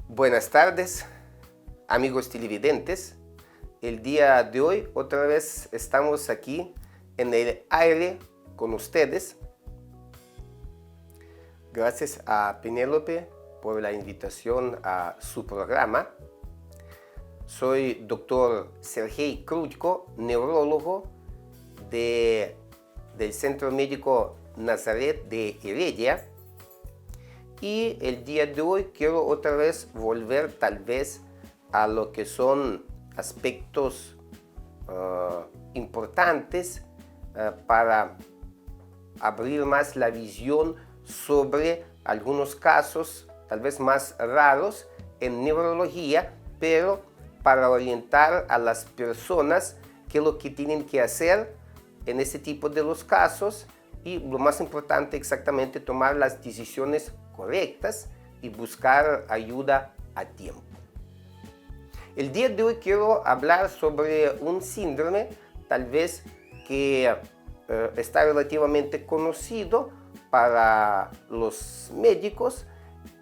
Buenas tardes, amigos televidentes. El día de hoy otra vez estamos aquí en el aire con ustedes. Gracias a Penélope por la invitación a su programa. Soy doctor Sergei Krutko, neurólogo del Centro Médico Nazaret de Heredia. Y el día de hoy quiero otra vez volver tal vez a lo que son aspectos importantes para abrir más la visión sobre algunos casos tal vez más raros en neurología, pero para orientar a las personas qué es lo que tienen que hacer en ese tipo de los casos y lo más importante exactamente tomar las decisiones correctas y buscar ayuda a tiempo. El día de hoy quiero hablar sobre un síndrome tal vez que está relativamente conocido para los médicos,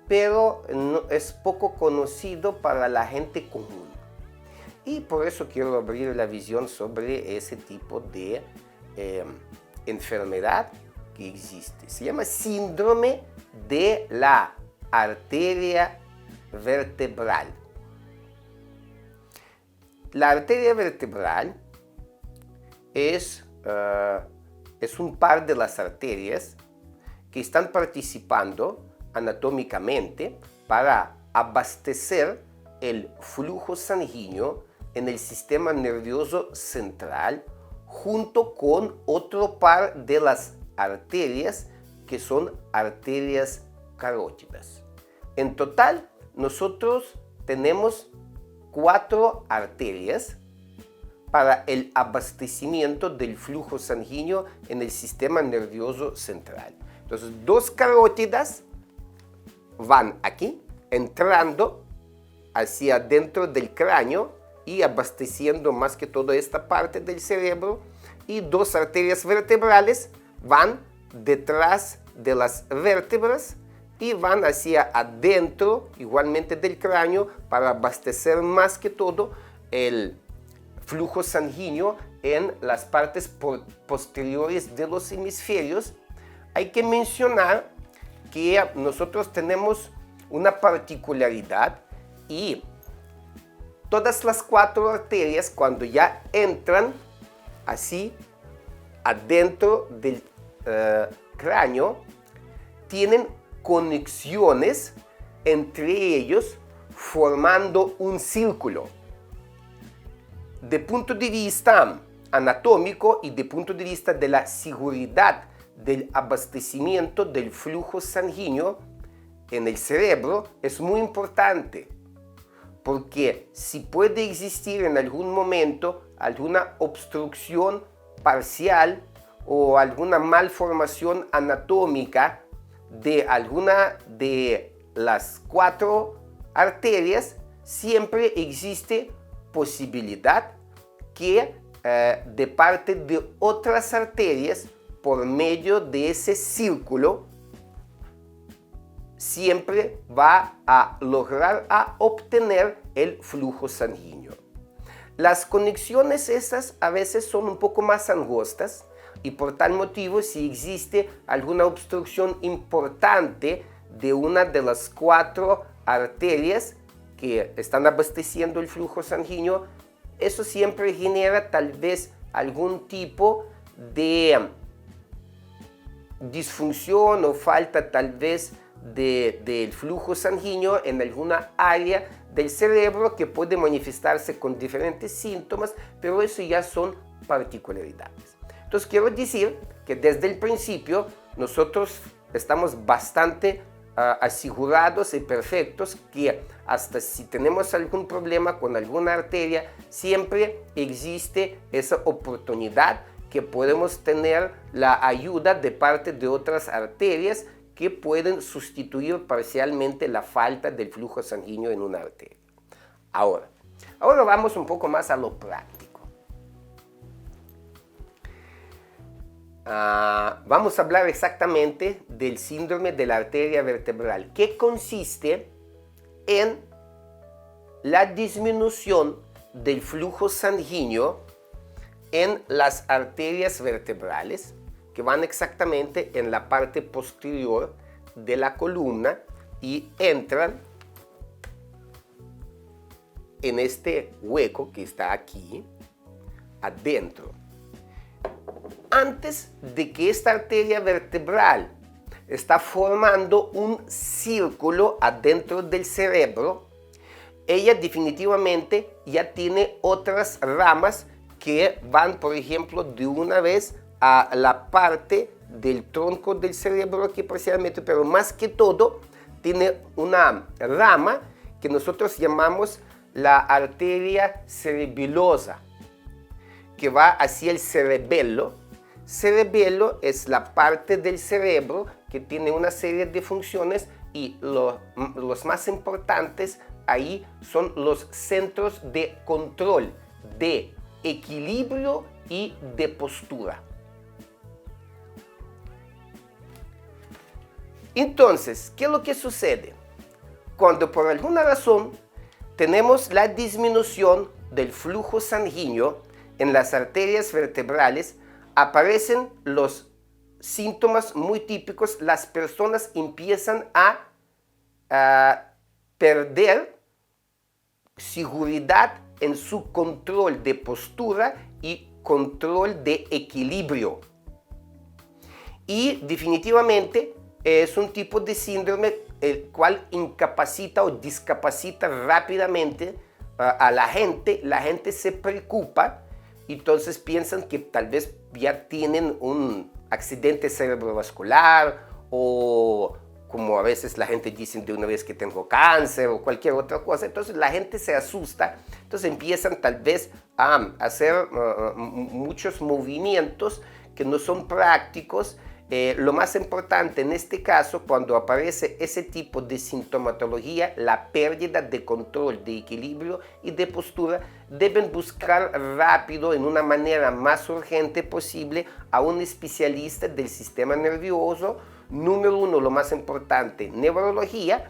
pero es poco conocido para la gente común. Y por eso quiero abrir la visión sobre ese tipo de enfermedad que existe. Se llama síndrome de la arteria vertebral. La arteria vertebral es un par de las arterias que están participando anatómicamente para abastecer el flujo sanguíneo en el sistema nervioso central junto con otro par de las arterias que son arterias carótidas. En total, nosotros tenemos 4 arterias para el abastecimiento del flujo sanguíneo en el sistema nervioso central. Entonces, 2 carótidas van aquí, entrando hacia dentro del cráneo y abasteciendo más que todo esta parte del cerebro, y 2 arterias vertebrales van detrás de las vértebras y van hacia adentro igualmente del cráneo para abastecer más que todo el flujo sanguíneo en las partes posteriores de los hemisferios. Hay que mencionar que nosotros tenemos una particularidad y todas las 4 arterias cuando ya entran así adentro del cráneo tienen conexiones entre ellos formando un círculo. De punto de vista anatómico y de punto de vista de la seguridad del abastecimiento del flujo sanguíneo en el cerebro es muy importante, porque si puede existir en algún momento alguna obstrucción parcial o alguna malformación anatómica de alguna de las 4 arterias, siempre existe posibilidad que de parte de otras arterias, por medio de ese círculo, siempre va a lograr obtener el flujo sanguíneo. Las conexiones estas a veces son un poco más angostas y por tal motivo si existe alguna obstrucción importante de una de las 4 arterias que están abasteciendo el flujo sanguíneo, eso siempre genera tal vez algún tipo de disfunción o falta tal vez del flujo sanguíneo en alguna área del cerebro que puede manifestarse con diferentes síntomas, pero eso ya son particularidades. Entonces quiero decir que desde el principio nosotros estamos bastante asegurados y perfectos que hasta si tenemos algún problema con alguna arteria, siempre existe esa oportunidad que podemos tener la ayuda de parte de otras arterias que pueden sustituir parcialmente la falta del flujo sanguíneo en una arteria. Ahora vamos un poco más a lo práctico. Vamos a hablar exactamente del síndrome de la arteria vertebral, que consiste en la disminución del flujo sanguíneo en las arterias vertebrales que van exactamente en la parte posterior de la columna y entran en este hueco que está aquí adentro. Antes de que esta arteria vertebral está formando un círculo adentro del cerebro, ella definitivamente ya tiene otras ramas que van, por ejemplo, de una vez a la parte del tronco del cerebro aquí parcialmente, pero más que todo tiene una rama que nosotros llamamos la arteria cerebelosa, que va hacia el cerebelo. Cerebelo es la parte del cerebro que tiene una serie de funciones y los más importantes ahí son los centros de control, de equilibrio y de postura. Entonces, ¿qué es lo que sucede? Cuando por alguna razón tenemos la disminución del flujo sanguíneo en las arterias vertebrales, aparecen los síntomas muy típicos. Las personas empiezan a perder seguridad en su control de postura y control de equilibrio. Y definitivamente es un tipo de síndrome el cual incapacita o discapacita rápidamente a la gente. La gente se preocupa, entonces piensan que tal vez ya tienen un accidente cerebrovascular o como a veces la gente dice de una vez que tengo cáncer o cualquier otra cosa. Entonces la gente se asusta, entonces empiezan tal vez a hacer muchos movimientos que no son prácticos. Lo más importante en este caso, cuando aparece ese tipo de sintomatología, la pérdida de control, de equilibrio y de postura, deben buscar rápido, en una manera más urgente posible, a un especialista del sistema nervioso. Número uno, lo más importante, neurología.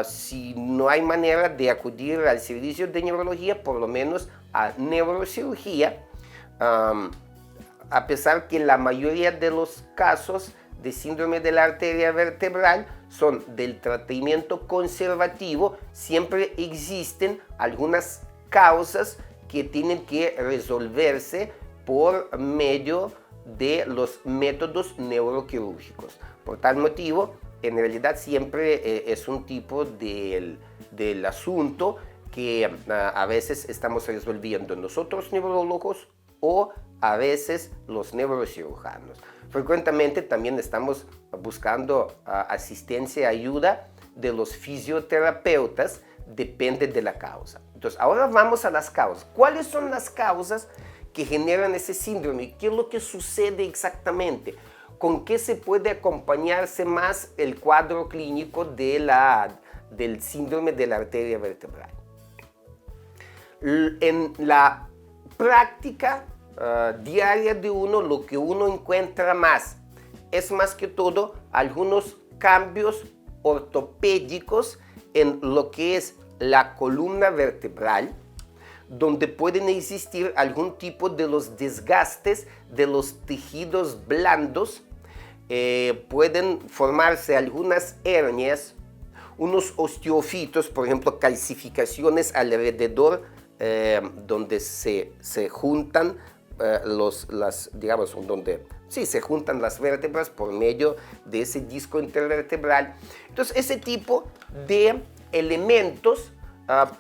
Si no hay manera de acudir al servicio de neurología, por lo menos a neurocirugía. A pesar que la mayoría de los casos de síndrome de la arteria vertebral son del tratamiento conservativo, siempre existen algunas causas que tienen que resolverse por medio de los métodos neuroquirúrgicos. Por tal motivo, en realidad siempre es un tipo del asunto que a veces estamos resolviendo nosotros neurólogos o a veces los neurocirujanos. Frecuentemente también estamos buscando asistencia y ayuda de los fisioterapeutas, depende de la causa. Entonces, ahora vamos a las causas. ¿Cuáles son las causas que generan ese síndrome? ¿Qué es lo que sucede exactamente? ¿Con qué se puede acompañarse más el cuadro clínico del síndrome de la arteria vertebral? En la práctica diaria de uno, lo que uno encuentra más es más que todo algunos cambios ortopédicos en lo que es la columna vertebral, donde pueden existir algún tipo de los desgastes de los tejidos blandos, pueden formarse algunas hernias, unos osteofitos, por ejemplo, calcificaciones alrededor donde se juntan se juntan las vértebras por medio de ese disco intervertebral. Entonces, ese tipo de elementos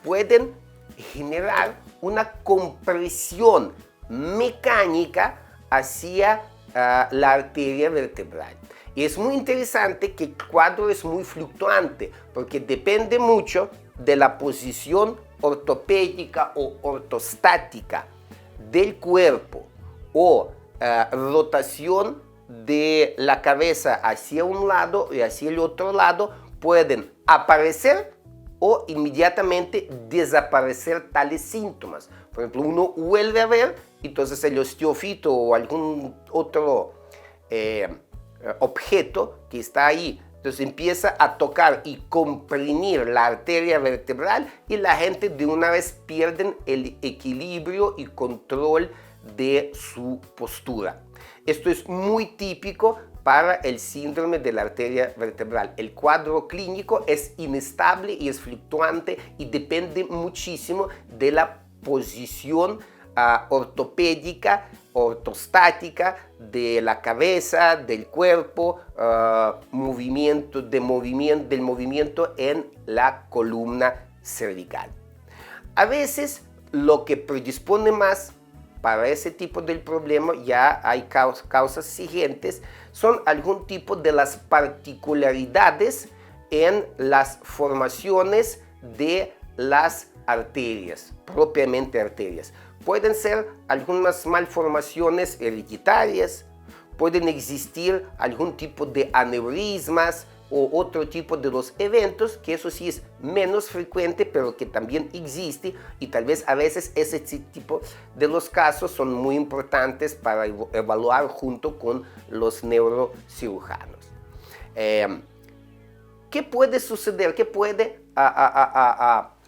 pueden generar una compresión mecánica hacia la arteria vertebral. Y es muy interesante que el cuadro es muy fluctuante, porque depende mucho de la posición ortopédica o ortostática del cuerpo o rotación de la cabeza hacia un lado y hacia el otro lado, pueden aparecer o inmediatamente desaparecer tales síntomas. Por ejemplo, uno vuelve a ver, entonces el osteofito o algún otro objeto que está ahí, Entonces empieza a tocar y comprimir la arteria vertebral y la gente de una vez pierden el equilibrio y control de su postura. Esto es muy típico para el síndrome de la arteria vertebral. El cuadro clínico es inestable y es fluctuante y depende muchísimo de la posición ortopédica, ortostática de la cabeza, del cuerpo, del movimiento en la columna cervical. A veces lo que predispone más para ese tipo de problema, ya hay causas siguientes, son algún tipo de las particularidades en las formaciones de las arterias, propiamente arterias. Pueden ser algunas malformaciones hereditarias, pueden existir algún tipo de aneurismas o otro tipo de los eventos, que eso sí es menos frecuente, pero que también existe, y tal vez a veces ese tipo de los casos son muy importantes para evaluar junto con los neurocirujanos. ¿Qué puede suceder? ¿Qué puede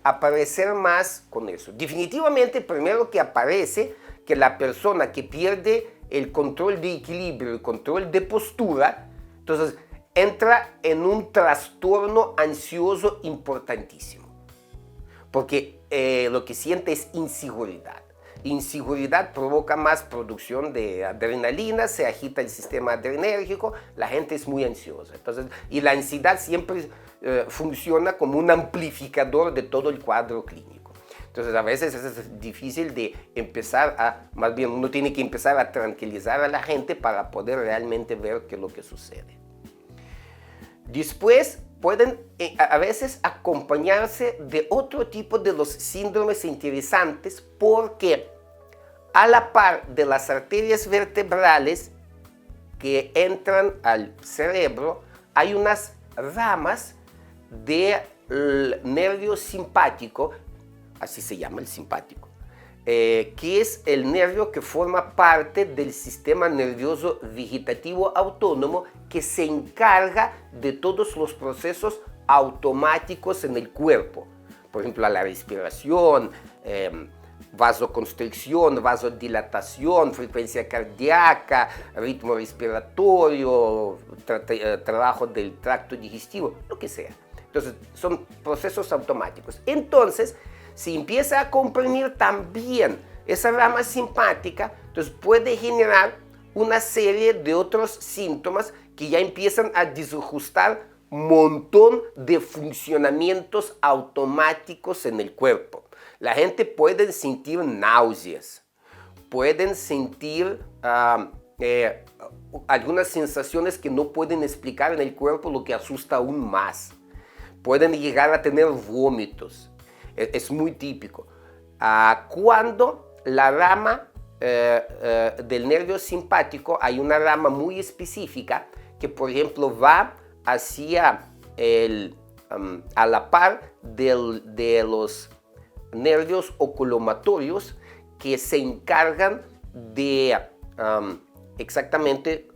aparecer más con eso? Definitivamente, primero que aparece que la persona que pierde el control de equilibrio, el control de postura, entonces entra en un trastorno ansioso importantísimo, porque lo que siente es inseguridad. Inseguridad provoca más producción de adrenalina, se agita el sistema adrenérgico, la gente es muy ansiosa. Entonces, y la ansiedad siempre funciona como un amplificador de todo el cuadro clínico. Entonces, a veces es difícil de más bien uno tiene que empezar a tranquilizar a la gente para poder realmente ver qué es lo que sucede. Después pueden a veces acompañarse de otro tipo de los síndromes interesantes, porque a la par de las arterias vertebrales que entran al cerebro, hay unas ramas del nervio simpático, así se llama el simpático, que es el nervio que forma parte del sistema nervioso vegetativo autónomo, que se encarga de todos los procesos automáticos en el cuerpo. Por ejemplo, la respiración, vasoconstricción, vasodilatación, frecuencia cardíaca, ritmo respiratorio, trabajo del tracto digestivo, lo que sea. Entonces, son procesos automáticos. Entonces, si empieza a comprimir también esa rama simpática, entonces puede generar una serie de otros síntomas que ya empiezan a desajustar un montón de funcionamientos automáticos en el cuerpo. La gente puede sentir náuseas, pueden sentir algunas sensaciones que no pueden explicar en el cuerpo, lo que asusta aún más. Pueden llegar a tener vómitos. Es muy típico. Cuando la rama del nervio simpático, hay una rama muy específica que, por ejemplo, va hacia a la par de los nervios oculomotorios, que se encargan de exactamente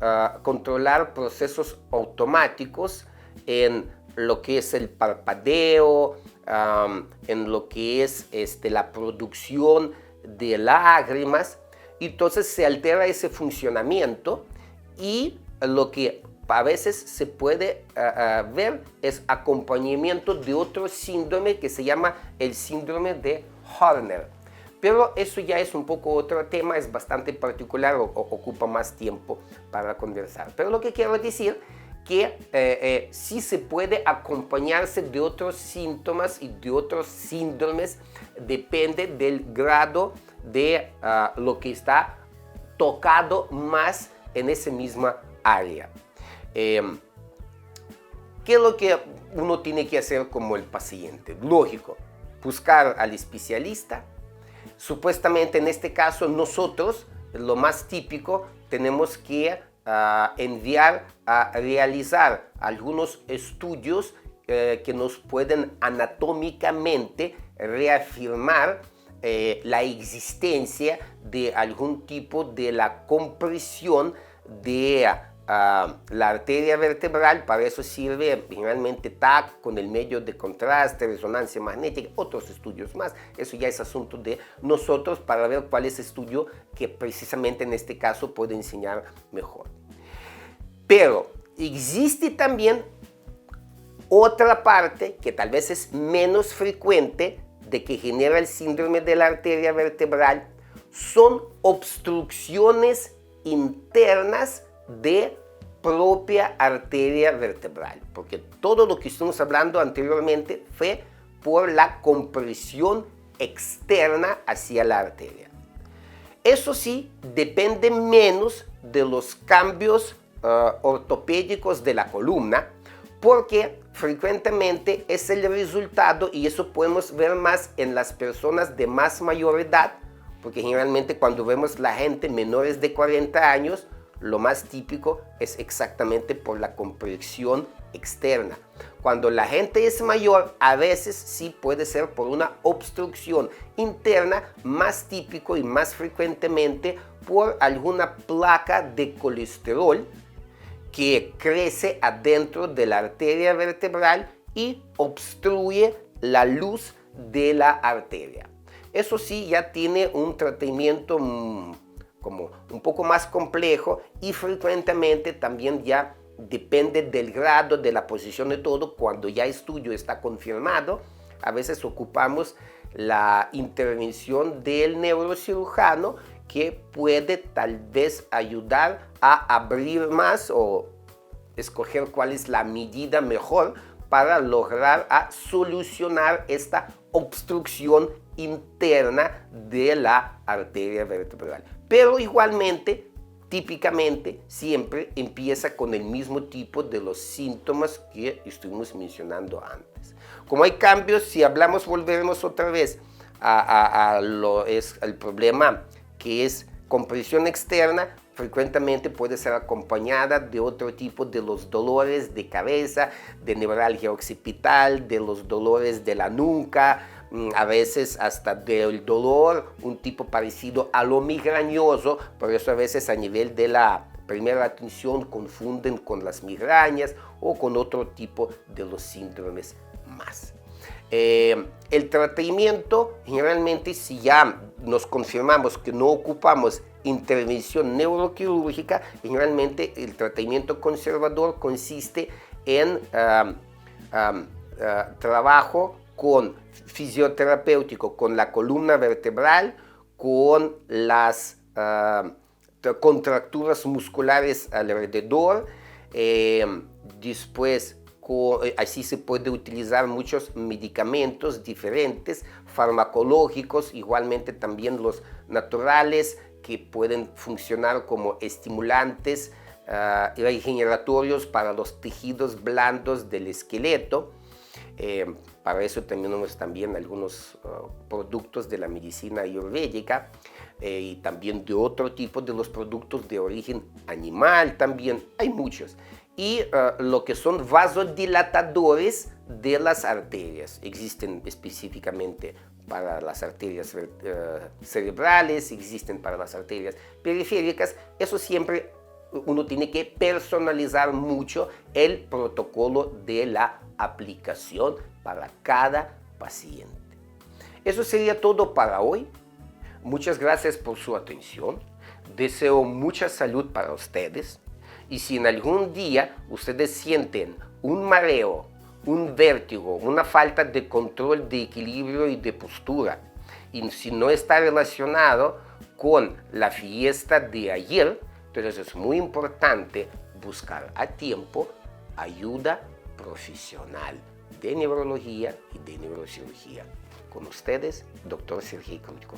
controlar procesos automáticos en lo que es el parpadeo, en lo que es la producción de lágrimas. Entonces se altera ese funcionamiento, y lo que a veces se puede ver es acompañamiento de otro síndrome que se llama el síndrome de Horner. Pero eso ya es un poco otro tema, es bastante particular, ocupa más tiempo para conversar. Pero lo que quiero decir que sí se puede acompañarse de otros síntomas y de otros síndromes, depende del grado de lo que está tocado más en esa misma área. ¿Qué es lo que uno tiene que hacer como el paciente? Lógico, buscar al especialista. Supuestamente en este caso nosotros, lo más típico, tenemos que enviar a realizar algunos estudios que nos pueden anatómicamente reafirmar la existencia de algún tipo de la compresión de la arteria vertebral. Para eso sirve generalmente TAC con el medio de contraste, resonancia magnética, otros estudios más. Eso ya es asunto de nosotros para ver cuál es el estudio que precisamente en este caso puede enseñar mejor. Pero existe también otra parte que tal vez es menos frecuente de que genera el síndrome de la arteria vertebral. Son obstrucciones internas de propia arteria vertebral, porque todo lo que estuvimos hablando anteriormente fue por la compresión externa hacia la arteria. Eso sí, depende menos de los cambios ortopédicos de la columna, porque frecuentemente es el resultado, y eso podemos ver más en las personas de más mayor edad, porque generalmente cuando vemos la gente menores de 40 años, lo más típico es exactamente por la compresión externa. Cuando la gente es mayor, a veces sí puede ser por una obstrucción interna, más típico y más frecuentemente por alguna placa de colesterol que crece adentro de la arteria vertebral y obstruye la luz de la arteria. Eso sí, ya tiene un tratamiento como un poco más complejo, y frecuentemente también ya depende del grado, de la posición de todo. Cuando ya el estudio está confirmado, a veces ocupamos la intervención del neurocirujano, que puede tal vez ayudar a abrir más o escoger cuál es la medida mejor para lograr solucionar esta obstrucción interna de la arteria vertebral. Pero igualmente, típicamente, siempre empieza con el mismo tipo de los síntomas que estuvimos mencionando antes. Como hay cambios, si hablamos, volveremos otra vez al problema que es compresión externa. Frecuentemente puede ser acompañada de otro tipo de los dolores de cabeza, de neuralgia occipital, de los dolores de la nuca, a veces hasta del dolor, un tipo parecido a lo migrañoso. Por eso a veces a nivel de la primera atención confunden con las migrañas o con otro tipo de los síndromes más. El tratamiento, generalmente, si ya nos confirmamos que no ocupamos intervención neuroquirúrgica, generalmente el tratamiento conservador consiste en trabajo con fisioterapéutico con la columna vertebral, con las contracturas musculares alrededor. Después, así se puede utilizar muchos medicamentos diferentes, farmacológicos, igualmente también los naturales, que pueden funcionar como estimulantes regeneratorios para los tejidos blandos del esqueleto. Para eso tenemos también algunos productos de la medicina ayurvédica, y también de otro tipo de los productos de origen animal también, hay muchos. Y lo que son vasodilatadores de las arterias, existen específicamente para las arterias cerebrales, existen para las arterias periféricas. Eso siempre uno tiene que personalizar mucho el protocolo de la aplicación para cada paciente. Eso sería todo para hoy. Muchas gracias por su atención. Deseo mucha salud para ustedes. Y si en algún día ustedes sienten un mareo, un vértigo, una falta de control de equilibrio y de postura, y si no está relacionado con la fiesta de ayer, entonces es muy importante buscar a tiempo ayuda profesional de neurología y de neurocirugía. Con ustedes, Dr. Sergey Krutko.